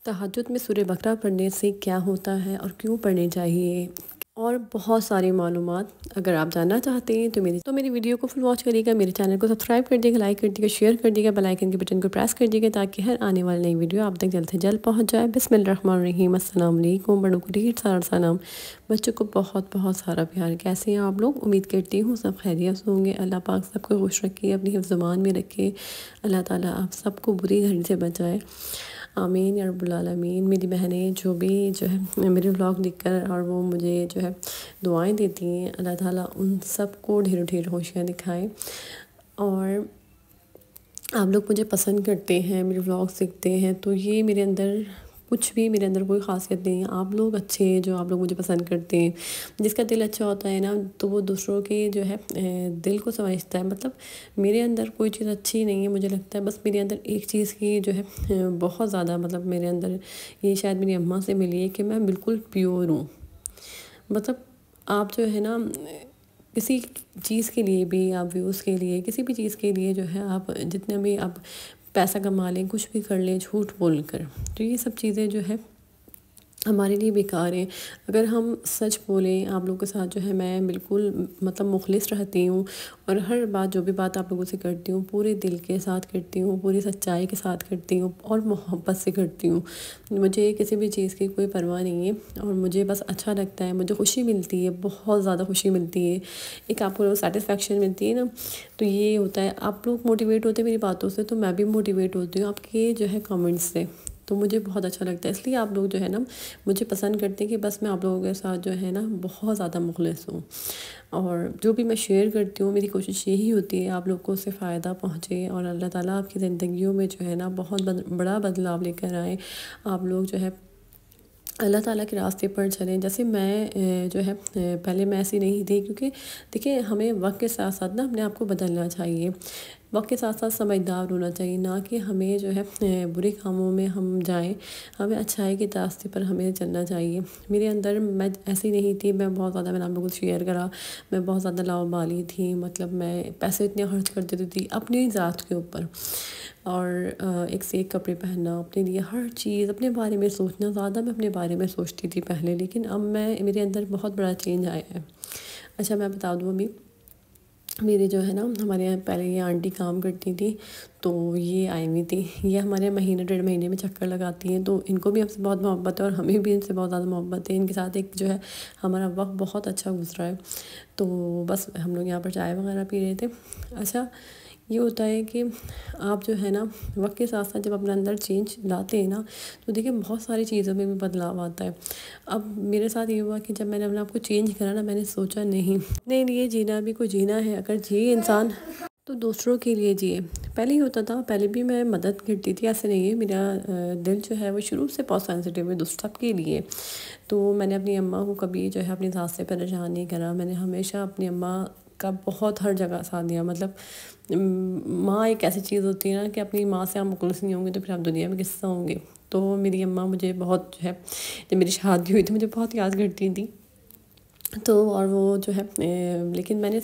تہجد میں سورہ بقرہ پڑھنے سے کیا ہوتا ہے اور کیوں پڑھنے چاہیے اور بہت ساری معلومات اگر آپ جاننا چاہتے ہیں تو میری ویڈیو کو فل واچ کریے گا، میرے چینل کو سبسکرائب کر دیے گا، لائک کر دیے گا، شیئر کر دیے گا، بیل آئیکن کے بٹن کو پریس کر دیے گا تاکہ ہر آنے والی نئی ویڈیو آپ تک جلد سے جلد پہنچ جائے۔ بسم اللہ الرحمن الرحیم۔ السلام علیکم، بڑوں کو ڈھیر سارا سلام، بچوں کو بہت بہت سارا پیار۔ کیسے ہیں آپ لوگ؟ امید کرتی ہوں سب خیریت سے ہوں گے۔ اللہ پاک سب کو خوش رکھے، اپنی حفظ زمان میں رکھے، اللہ تعالیٰ آپ سب کو بری گھڑی سے بچائے، آمین یا رب العالمین۔ میری بہنیں جو ہے میرے ولاگ دیکھ کر اور وہ مجھے جو ہے دعائیں دیتی ہیں، اللہ تعالیٰ ان سب کو ڈھیر ڈھیر خوشیاں دکھائے۔ اور آپ لوگ مجھے پسند کرتے ہیں، میرے ولاگس دیکھتے ہیں، تو یہ میرے اندر کوئی خاصیت نہیں ہے۔ آپ لوگ اچھے ہیں جو آپ لوگ مجھے پسند کرتے ہیں۔ جس کا دل اچھا ہوتا ہے نا تو وہ دوسروں کے جو ہے دل کو سمجھتا ہے۔ مطلب میرے اندر کوئی چیز اچھی نہیں ہے، مجھے لگتا ہے بس میرے اندر ایک چیز کی جو ہے بہت زیادہ، مطلب میرے اندر یہ شاید میری اماں سے ملی ہے کہ میں بالکل پیور ہوں۔ مطلب آپ جو ہے نا کسی چیز کے لیے بھی، آپ ویوز کے لیے، کسی بھی چیز کے لیے جو ہے آپ جتنے بھی آپ پیسہ کما لیں، کچھ بھی کر لیں جھوٹ بول کر، تو یہ سب چیزیں جو ہے ہمارے لیے بیکار ہیں۔ اگر ہم سچ بولیں، آپ لوگوں کے ساتھ جو ہے میں بالکل مطلب مخلص رہتی ہوں، اور ہر بات جو بھی بات آپ لوگوں سے کرتی ہوں پورے دل کے ساتھ کرتی ہوں، پوری سچائی کے ساتھ کرتی ہوں اور محبت سے کرتی ہوں۔ مجھے کسی بھی چیز کی کوئی پرواہ نہیں ہے، اور مجھے بس اچھا لگتا ہے، مجھے خوشی ملتی ہے، بہت زیادہ خوشی ملتی ہے، ایک آپ کو سیٹسفیکشن ملتی ہے نا، تو یہ ہوتا ہے۔ آپ لوگ موٹیویٹ ہوتے ہیں میری باتوں سے، تو میں بھی موٹیویٹ ہوتی ہوں آپ کے جو ہے کامنٹس سے، تو مجھے بہت اچھا لگتا ہے۔ اس لیے آپ لوگ جو ہے نا مجھے پسند کرتے ہیں کہ بس میں آپ لوگوں کے ساتھ جو ہے نا بہت زیادہ مخلص ہوں، اور جو بھی میں شیئر کرتی ہوں میری کوشش یہی ہوتی ہے آپ لوگوں کو اس سے فائدہ پہنچے، اور اللہ تعالیٰ آپ کی زندگیوں میں جو ہے نا بہت بڑا بدلاؤ لے کر آئے۔ آپ لوگ جو ہے اللہ تعالیٰ کے راستے پر چلیں۔ جیسے میں جو ہے پہلے میں ایسی نہیں تھی، کیونکہ دیکھیں ہمیں وقت کے ساتھ ساتھ نا اپنے آپ کو بدلنا چاہیے، وقت کے ساتھ ساتھ سمجھدار ہونا چاہیے، نہ کہ ہمیں جو ہے برے کاموں میں ہم جائیں، ہمیں اچھائی کے راستے پر ہمیں چلنا چاہیے۔ میرے اندر میں ایسی نہیں تھی، میں بہت زیادہ، میں نے آپ لوگوں کو شیئر کرا، میں بہت زیادہ لاؤبالی تھی، مطلب میں پیسے اتنے خرچ کر دیتی تھی اپنی ذات کے اوپر، اور ایک سے ایک کپڑے پہننا، اپنے لیے ہر چیز، اپنے بارے میں سوچنا، زیادہ میں اپنے بارے میں سوچتی تھی پہلے، لیکن اب میرے اندر بہت بڑا چینج آیا ہے۔ اچھا میں بتا دوں، ابھی میرے جو ہے نا ہمارے یہاں پہلے یہ آنٹی کام کرتی تھی، تو یہ آئی ہوئی تھی، یہ ہمارے مہینے ڈیڑھ مہینے میں چکر لگاتی ہیں، تو ان کو بھی ہم سے بہت محبت ہے اور ہمیں بھی ان سے بہت زیادہ محبت ہے۔ ان کے ساتھ ایک جو ہے ہمارا وقت بہت اچھا گزرا ہے، تو بس ہم لوگ یہاں پر چائے وغیرہ پی رہے تھے۔ اچھا یہ ہوتا ہے کہ آپ جو ہے نا وقت کے ساتھ ساتھ جب اپنے اندر چینج لاتے ہیں نا، تو دیکھیں بہت ساری چیزوں میں بھی بدلاؤ آتا ہے۔ اب میرے ساتھ یہ ہوا کہ جب میں نے اپنے آپ کو چینج کرا نا، میں نے سوچا نہیں، اپنے لیے جینا بھی کوئی جینا ہے، اگر جیے انسان تو دوسروں کے لیے جیے۔ پہلے ہی ہوتا تھا، پہلے بھی میں مدد کرتی تھی، ایسے نہیں ہے، میرا دل جو ہے وہ شروع سے بہت سینسٹیو ہے سب کے لیے، تو میں نے اپنی اماں کو کبھی جو ہے اپنی ذات سے پریشان نہیں کرا۔ میں نے ہمیشہ اپنی اماں کا بہت ہر جگہ ساتھ دیا۔ مطلب ماں ایک ایسی چیز ہوتی ہے نا کہ اپنی ماں سے آپ مخلص نہیں ہوں گے تو پھر آپ دنیا میں کس سے ہوں گے۔ تو میری اماں مجھے بہت جو ہے، جب میری شادی ہوئی تو مجھے بہت یاد کرتی تھی، تو اور وہ جو ہے لیکن میں نے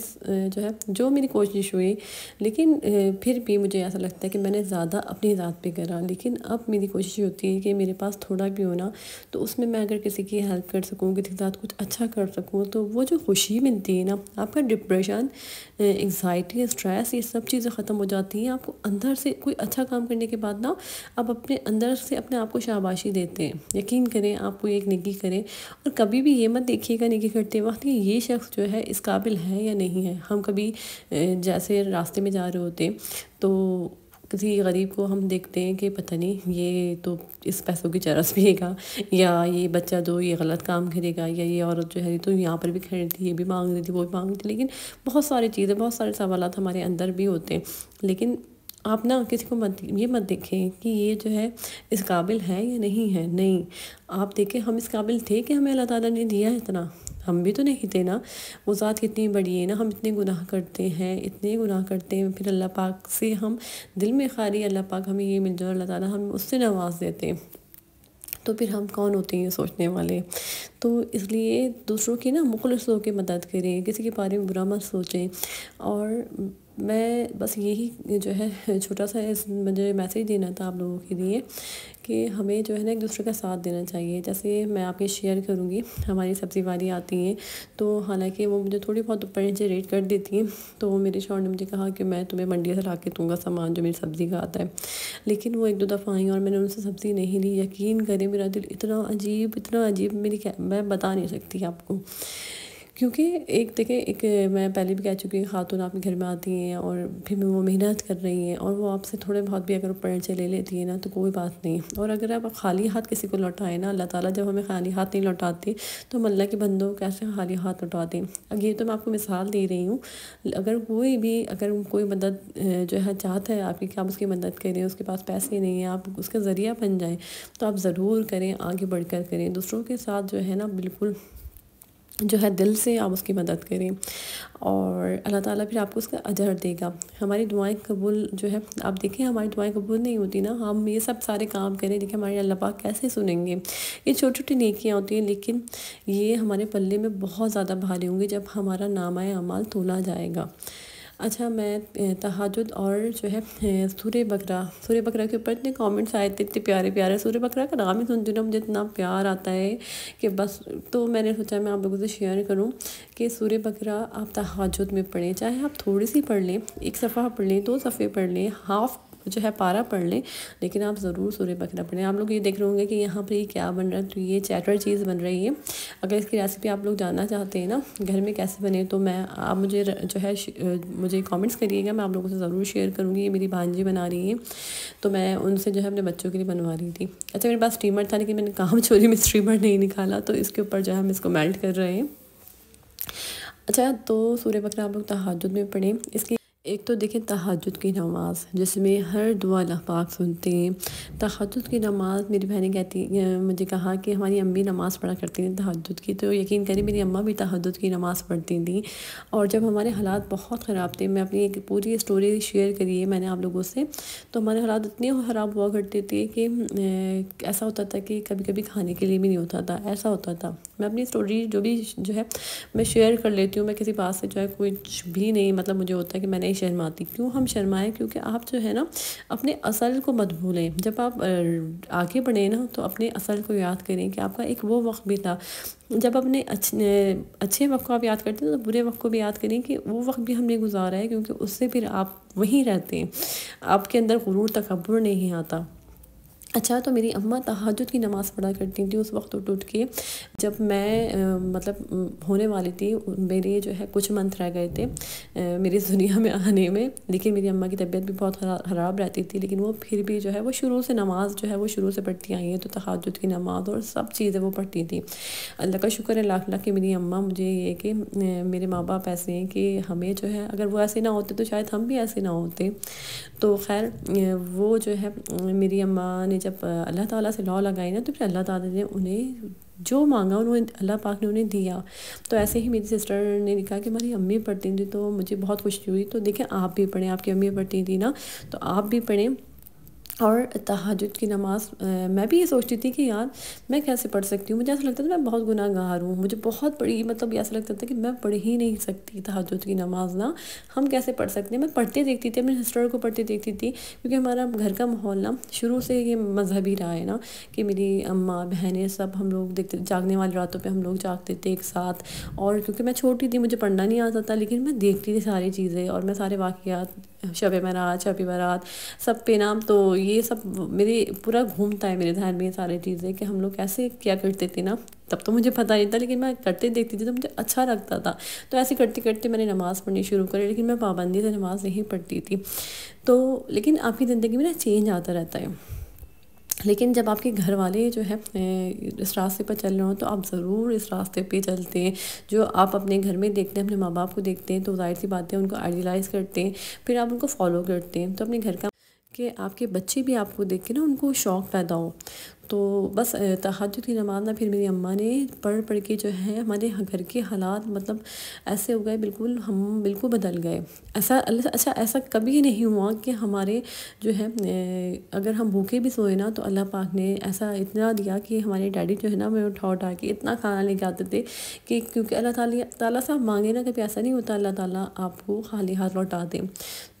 جو ہے جو میری کوشش ہوئی، لیکن پھر بھی مجھے ایسا لگتا ہے کہ میں نے زیادہ اپنی ذات پہ کرا، لیکن اب میری کوشش ہوتی ہے کہ میرے پاس تھوڑا بھی ہونا تو اس میں اگر کسی کی ہیلپ کر سکوں، کسی کے ساتھ کچھ اچھا کر سکوں، تو وہ جو خوشی ملتی ہے نا، آپ کا ڈپریشن، انگزائٹی، اسٹریس، یہ سب چیزیں ختم ہو جاتی ہیں۔ آپ کو اندر سے کوئی اچھا کام کرنے کے بعد نا آپ اپنے اندر سے اپنے آپ کو شاباشی دیتے ہیں۔ یقین کریں، آپ کوئی ایک نیکی کریں، اور کبھی بھی یہ مت دیکھیے گا نیکی کرتے وقت کہ یہ شخص جو ہے اس قابل ہے یا نہیں ہے۔ ہم کبھی جیسے راستے میں جا رہے ہوتے تو کسی غریب کو ہم دیکھتے ہیں کہ پتہ نہیں یہ تو اس پیسوں کی چرس پیے گا، یا یہ بچہ جو یہ غلط کام کرے گا، یا یہ عورت جو ہے تو یہاں پر بھی کھڑی تھی، یہ بھی مانگ رہی تھی، وہ بھی مانگ رہی تھی، لیکن بہت ساری چیزیں، بہت سارے سوالات ہمارے اندر بھی ہوتے ہیں۔ لیکن آپ نا کسی کو یہ مت دیکھیں کہ یہ جو ہے اس قابل ہے یا نہیں ہے، نہیں، آپ دیکھیں ہم اس قابل تھے کہ ہمیں اللہ تعالیٰ نے دیا ہے اتنا، ہم بھی تو نہیں تھے نا۔ وہ ذات کتنی بڑی ہے نا، ہم اتنے گناہ کرتے ہیں، اتنے گناہ کرتے ہیں، پھر اللہ پاک سے ہم دل میں خالی اللہ پاک ہمیں یہ مل جائے، اللہ تعالیٰ ہم اس سے نواز دیتے ہیں، تو پھر ہم کون ہوتے ہیں سوچنے والے۔ تو اس لیے دوسروں کی نا مخلص ہو کے مدد کریں، کسی کے بارے میں برا مت سوچیں، اور میں بس یہی جو ہے چھوٹا سا مجھے میسیج دینا تھا آپ لوگوں کے لیے کہ ہمیں جو ہے نا ایک دوسرے کا ساتھ دینا چاہیے. جیسے میں آپ کے شیئر کروں گی، ہماری سبزی والی آتی ہیں تو حالانکہ وہ مجھے تھوڑی بہت اوپر نیچے ریٹ کر دیتی ہیں، تو میرے شوہر نے مجھے کہا کہ میں تمہیں منڈی سے لا کے دوں گا سامان جو میری سبزی کا آتا ہے. لیکن وہ ایک دو دفعہ آئیں اور میں نے ان سے سبزی نہیں لی. یقین کریں میرا دل اتنا عجیب میں بتا نہیں سکتی آپ کو. کیونکہ ایک دیکھیں، ایک میں پہلے بھی کہہ چکی ہوں، خاتون آپ کے گھر میں آتی ہیں اور پھر وہ محنت کر رہی ہیں اور وہ آپ سے تھوڑے بہت بھی اگر اوپر نیچے لے لیتی ہیں نا تو کوئی بات نہیں. اور اگر آپ خالی ہاتھ کسی کو لوٹائیں نا، اللہ تعالیٰ جب ہمیں خالی ہاتھ نہیں لوٹاتے تو ہم اللہ کے بندوں کو کیسے خالی ہاتھ لوٹاتے ہیں. اب یہ تو میں آپ کو مثال دے رہی ہوں. اگر کوئی مدد جو ہے چاہتا ہے آپ کی کہ آپ اس کی مدد کریں، اس کے پاس پیسے نہیں ہیں، آپ اس کا ذریعہ بن جائیں تو آپ ضرور کریں، آگے بڑھ کر کریں. دوسروں کے ساتھ جو ہے نا بالکل جو ہے دل سے آپ اس کی مدد کریں اور اللہ تعالیٰ پھر آپ کو اس کا اجر دے گا. ہماری دعائیں قبول جو ہے، آپ دیکھیں ہماری دعائیں قبول نہیں ہوتی نا، ہم یہ سب سارے کام کریں، دیکھیں ہمارے اللہ پاک کیسے سنیں گے. یہ چھوٹی چھوٹی نیکیاں ہوتی ہیں لیکن یہ ہمارے پلے میں بہت زیادہ بھاری ہوں گی جب ہمارا نامہ اعمال تولا جائے گا. اچھا، میں تہجد اور جو ہے سورہ بقرہ کے اوپر اتنے کامنٹس آئے تھے، اتنے پیارے پیارے. سورہ بقرہ کا نام ہی سنتی ہوں نا مجھے اتنا پیار آتا ہے کہ بس. تو میں نے سوچا میں آپ لوگوں سے شیئر کروں کہ سورہ بقرہ آپ تہجد میں پڑھیں، چاہے آپ تھوڑی سی پڑھ لیں، ایک صفحہ پڑھ لیں، 2 صفحے پڑھ لیں، ہاف جو ہے پارہ پڑھ لیں، لیکن آپ ضرور سورہ بقرہ پڑھیں. آپ لوگ یہ دیکھ رہے ہوں گے کہ یہاں پر یہ کیا بن رہا ہے، تو یہ چیٹر چیز بن رہی ہے. اگر اس کی ریسیپی آپ لوگ جاننا چاہتے ہیں نا گھر میں کیسے بنے تو آپ مجھے جو ہے مجھے کامنٹس کریے گا، میں آپ لوگوں سے ضرور شیئر کروں گی. یہ میری بھانجی بنا رہی ہیں تو میں ان سے جو ہے اپنے بچوں کے لیے بنوا رہی تھی. اچھا، میرے پاس اسٹیمر تھا لیکن میں نے کام چوری میں اسٹیمر نہیں نکالا، تو اس کے اوپر جو ہے ہم اس کو میلٹ کر رہے ہیں. اچھا، تو سورہ بقرہ آپ لوگ تہجد میں پڑھیں. اس کی ایک تو دیکھیں تہجد کی نماز جس میں ہر دعا اللہ پاک سنتے ہیں. تہجد کی نماز میری بہنیں کہتی مجھے کہا کہ ہماری امی نماز پڑھا کرتی ہیں تہجد کی، تو یقین کریں میری اماں بھی تہجد کی نماز پڑھتی تھیں. اور جب ہمارے حالات بہت خراب تھے، میں اپنی ایک پوری اسٹوری شیئر کری ہے میں نے آپ لوگوں سے، تو ہمارے حالات اتنے خراب ہوا کرتے تھے کہ ایسا ہوتا تھا کہ کبھی کبھی کھانے کے لیے بھی نہیں ہوتا تھا. ایسا ہوتا تھا. میں اپنی اسٹوری جو ہے میں شیئر کر لیتی ہوں. میں کسی بات سے جو ہے کچھ بھی نہیں مطلب مجھے ہوتا ہے کہ میں نہیں شرماتی. کیوں ہم شرمائیں؟ کیونکہ آپ جو ہے نا اپنے اصل کو مت بھولیں. جب آپ آگے بڑھیں نا تو اپنے اصل کو یاد کریں کہ آپ کا ایک وہ وقت بھی تھا. جب اپنے اچھے وقت کو آپ یاد کرتے ہیں تو برے وقت کو بھی یاد کریں کہ وہ وقت بھی ہم نے گزارا ہے، کیونکہ اس سے پھر آپ وہیں رہتے ہیں، آپ کے اندر غرور تکبر نہیں آتا. اچھا، تو میری اماں تہجد کی نماز پڑھا کرتی تھیں اس وقت اٹھ کے جب میں مطلب ہونے والی تھی. میرے جو ہے کچھ منتھ رہ گئے تھے میری اس دنیا میں آنے میں، لیکن میری اماں کی طبیعت بھی بہت خراب رہتی تھی، لیکن وہ پھر بھی جو ہے وہ شروع سے نماز جو ہے وہ شروع سے پڑھتی آئی ہیں. تو تہجد کی نماز اور سب چیزیں وہ پڑھتی تھیں. اللہ کا شکر ہے لاکھ لاکھ کہ میری اماں مجھے یہ کہ میرے ماں باپ ایسے ہیں کہ ہمیں جو ہے اگر وہ ایسے نہ ہوتے تو شاید ہم بھی ایسے نہ ہوتے. تو خیر وہ جو ہے میری اماں نے جب اللہ تعالیٰ سے لا لگائی نا تو پھر اللہ تعالیٰ نے انہیں جو مانگا اللہ پاک نے انہیں دیا. تو ایسے ہی میری سسٹر نے کہا کہ ہماری امی پڑھتی تھیں تو مجھے بہت خوشی ہوئی. تو دیکھیں آپ بھی پڑھیں، آپ کی امی پڑھتی تھی نا تو آپ بھی پڑھیں. اور تہجد کی نماز میں بھی یہ سوچتی تھی کہ یار میں کیسے پڑھ سکتی ہوں. مجھے ایسا لگتا تھا میں بہت گناہ گار ہوں، مجھے بہت بڑی مطلب ایسا لگتا تھا کہ میں پڑھ ہی نہیں سکتی تہجد کی نماز نا. ہم کیسے پڑھ سکتے ہیں؟ میں پڑھتے دیکھتی تھی، اپنے سسٹر کو پڑھتے دیکھتی تھی، کیونکہ ہمارا گھر کا ماحول نا شروع سے یہ مذہبی رہا ہے نا کہ میری اماں بہنیں سب ہم لوگ دیکھتے، جاگنے والی راتوں پہ ہم لوگ جاگتے تھے ایک ساتھ. اور کیونکہ میں چھوٹی تھی مجھے پڑھنا نہیں آتا تھا، لیکن میں دیکھتی تھی ساری چیزیں اور میں سارے واقعات، شب برات سب پہ نام، تو یہ سب میرے پورا گھومتا ہے میرے ذہن میں یہ ساری چیزیں کہ ہم لوگ کیسے کیا کرتے تھے نا. تب تو مجھے پتہ نہیں تھا لیکن میں کرتے دیکھتی تھی تو مجھے اچھا لگتا تھا. تو ایسے کرتے کرتے میں نے نماز پڑھنی شروع کری، لیکن میں پابندی سے نماز نہیں پڑھتی تھی. تو لیکن آپ کی زندگی میں نا چینج آتا رہتا ہے. لیکن جب آپ کے گھر والے جو ہے اس راستے پر چل رہے ہوں تو آپ ضرور اس راستے پہ چلتے ہیں. جو آپ اپنے گھر میں دیکھتے ہیں، اپنے ماں باپ کو دیکھتے ہیں تو ظاہر سی بات ہے ان کو آئیڈیلائز کرتے ہیں، پھر آپ ان کو فالو کرتے ہیں. تو اپنے گھر کا کہ آپ کے بچے بھی آپ کو دیکھ کے نا ان کو شوق پیدا ہو۔ تو بس تہجد کی نماز نا پھر میری اماں نے پڑھ کے جو ہے ہمارے گھر کے حالات مطلب ایسے ہو گئے، بالکل ہم بالکل بدل گئے۔ اچھا ایسا کبھی نہیں ہوا کہ ہمارے جو ہے اگر ہم بھوکے بھی سوئے نا تو اللہ پاک نے ایسا اتنا دیا کہ ہمارے ڈیڈی جو ہے نا ہمیں اٹھا کے اتنا کھانا لے کے آتے تھے کہ کیونکہ اللہ تعالیٰ سے آپ مانگے نا، کبھی ایسا نہیں ہوتا اللہ تعالیٰ آپ کو خالی ہاتھ لوٹا دیں۔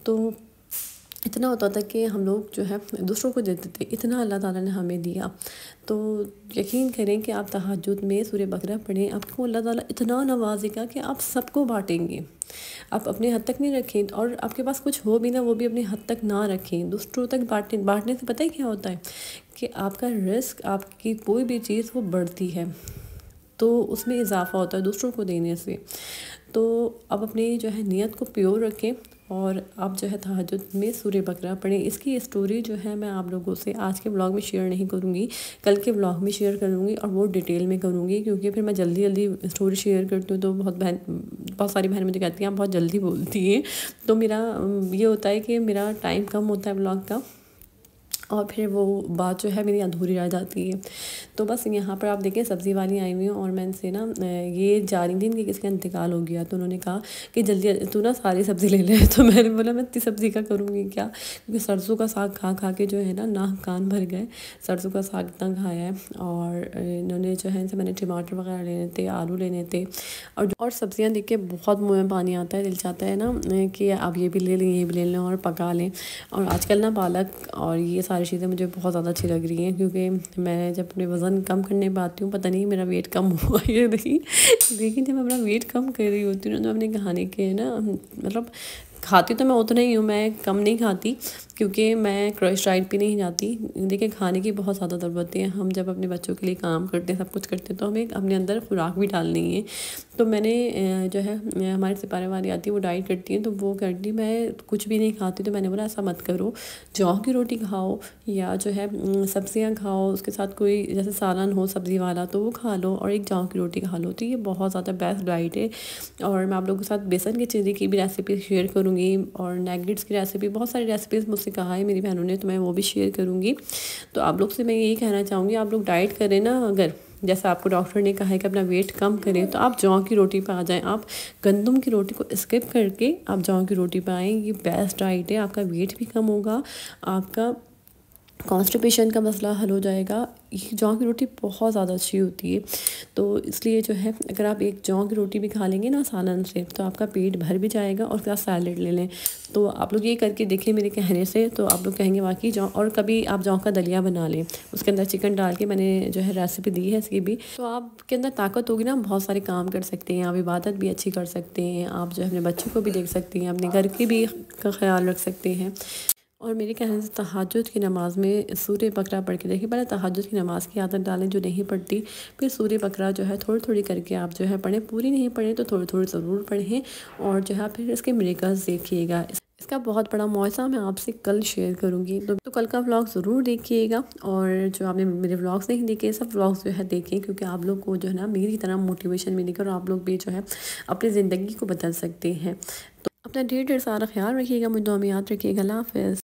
تو اتنا ہوتا تھا کہ ہم لوگ جو ہے دوسروں کو دیتے تھے، اتنا اللہ تعالیٰ نے ہمیں دیا۔ تو یقین کریں کہ آپ تہجد میں سورہ بقرہ پڑھیں، آپ کو اللہ تعالیٰ اتنا نوازے گا کہ آپ سب کو بانٹیں گے۔ آپ اپنے حد تک نہیں رکھیں، اور آپ کے پاس کچھ ہو بھی نا وہ بھی اپنے حد تک نہ رکھیں، دوسروں تک بانٹنے سے پتہ ہے کیا ہوتا ہے کہ آپ کا رزق، آپ کی کوئی بھی چیز وہ بڑھتی ہے، تو اس میں اضافہ ہوتا ہے دوسروں کو دینے سے۔ تو آپ اپنی جو ہے نیت کو پیور رکھیں، اور آپ جو ہے تہجد میں سورہ بقرہ پڑھیں۔ اس کی اسٹوری جو ہے میں آپ لوگوں سے آج کے بلاگ میں شیئر نہیں کروں گی، کل کے بلاگ میں شیئر کروں گی، اور وہ ڈیٹیل میں کروں گی، کیونکہ پھر میں جلدی اسٹوری شیئر کرتی ہوں تو بہت ساری بہنیں مجھے کہتی ہیں آپ بہت جلدی بولتی ہیں، تو میرا یہ ہوتا ہے کہ میرا ٹائم کم ہوتا ہے بلاگ کا، اور پھر وہ بات جو ہے میری ادھوری رہ جاتی ہے۔ تو بس یہاں پر آپ دیکھیں سبزی والی آئی ہوئی ہیں، اور میں ان سے نا یہ جا رہی تھی کہ کس کا انتقال ہو گیا، تو انہوں نے کہا کہ جلدی تو نا ساری سبزی لے لے۔ تو میں نے بولا میں اتنی سبزی کا کروں گی کیا، کیونکہ سرسوں کا ساگ کھا کے جو ہے نا ناک کان بھر گئے، سرسوں کا ساگ اتنا کھایا ہے۔ اور انہوں نے جو ہے ان سے میں نے ٹماٹر وغیرہ لینے تھے، آلو لینے تھے، اور سبزیاں دیکھ کے بہت منہ میں پانی آتا ہے، دل چاہتا ہے نا کہ آپ یہ بھی لے لیں، یہ بھی لے لیں اور پکا لیں۔ اور آج کل نا پالک اور یہ ساری چیزیں مجھے بہت زیادہ اچھی لگ رہی ہیں، کیونکہ میں جب اپنے وزن کم کرنے پہ آتی ہوں، پتہ نہیں میرا ویٹ کم ہوا یا نہیں، لیکن جب میں اپنا ویٹ کم کر رہی ہوتی ہوں تو اپنے کھانے کے نا مطلب کھاتی تو میں اتنا ہی ہوں، میں کم نہیں کھاتی، کیونکہ میں کرش ڈائٹ پہ نہیں جاتی۔ دیکھیں کھانے کی بہت زیادہ ضرورت ہے، ہم جب اپنے بچوں کے لیے کام کرتے ہیں، سب کچھ کرتے ہیں، تو ہمیں اپنے اندر خوراک بھی ڈالنی ہے۔ تو میں نے جو ہے ہمارے سپارے والی آتی ہے، وہ ڈائٹ کرتی ہیں، تو وہ کرتی میں کچھ بھی نہیں کھاتی، تو میں نے بولا ایسا مت کرو، جو کی روٹی کھاؤ، یا جو ہے سبزیاں کھاؤ، اس کے ساتھ کوئی جیسے سالن ہو سبزی والا تو وہ کھا لو، اور ایک جو کی روٹی کھا لو، تو یہ بہت زیادہ بیسٹ ڈائٹ ہے۔ اور میں آپ لوگوں کے ساتھ بیسن کی چیزیں کی بھی ریسیپی شیئر کروں گی، اور نیگٹس کی ریسیپی، بہت ساری ریسیپیز مجھ سے کہا ہے میری بہنوں نے، تو میں وہ بھی شیئر کروں گی۔ تو آپ لوگ سے میں یہی کہنا چاہوں گی، آپ لوگ ڈائٹ کریں نا، اگر جیسا آپ کو ڈاکٹر نے کہا ہے کہ اپنا ویٹ کم کریں، تو آپ جو کی روٹی پہ آ جائیں، آپ گندم کی روٹی کو اسکپ کر کے آپ جو کی روٹی پہ آئیں، یہ بیسٹ ڈائٹ ہے، آپ کا ویٹ بھی کم ہوگا، آپ کا کانسٹیپیشن کا مسئلہ حل ہو جائے گا۔ یہ جو کی روٹی بہت زیادہ اچھی ہوتی ہے، تو اس لیے جو ہے اگر آپ ایک جو کی روٹی بھی کھا لیں گے نا سالن سے، تو آپ کا پیٹ بھر بھی جائے گا، اور اس کے ساتھ سیلڈ لے لیں۔ تو آپ لوگ یہ کر کے دیکھیں میرے کہنے سے، تو آپ لوگ کہیں گے واقعی جو، اور کبھی آپ جو کا دلیا بنا لیں، اس کے اندر چکن ڈال کے، میں نے جو ہے ریسیپی دی ہے اس کی بھی، تو آپ کے اندر طاقت ہوگی نا، بہت سارے کام کر سکتے ہیں، آپ عبادت بھی اچھی کر سکتے ہیں، آپ جو ہے اپنے بچوں کو بھی دیکھ سکتے ہیں، اپنے گھر کی بھی کا خیال رکھ سکتے ہیں۔ اور میرے کہنے سے تہجد کی نماز میں سورہ بقرہ پڑھ کے دیکھیں، پہلے تہجد کی نماز کی عادت ڈالیں جو نہیں پڑھتی، پھر سورہ بقرہ جو ہے تھوڑی تھوڑی کر کے آپ جو ہے پڑھیں، پوری نہیں پڑھیں تو تھوڑی تھوڑی ضرور پڑھیں، اور جو ہے پھر اس کے میریکلز دیکھیے گا۔ اس کا بہت بڑا معجزہ میں آپ سے کل شیئر کروں گی، تو کل کا ولاگ ضرور دیکھیے گا، اور جو آپ نے میرے ولاگز نہیں دیکھے سب ولاگز جو ہے دیکھیں، کیونکہ آپ لوگ کو جو ہے نا میری طرح موٹیویشن ملے گا، اور آپ لوگ بھی جو ہے اپنی زندگی کو بدل سکتے ہیں۔ تو اپنا ڈھیر سارا خیال رکھیے گا، مجھے دعا میں یاد رکھیے گا۔ اللہ حافظ۔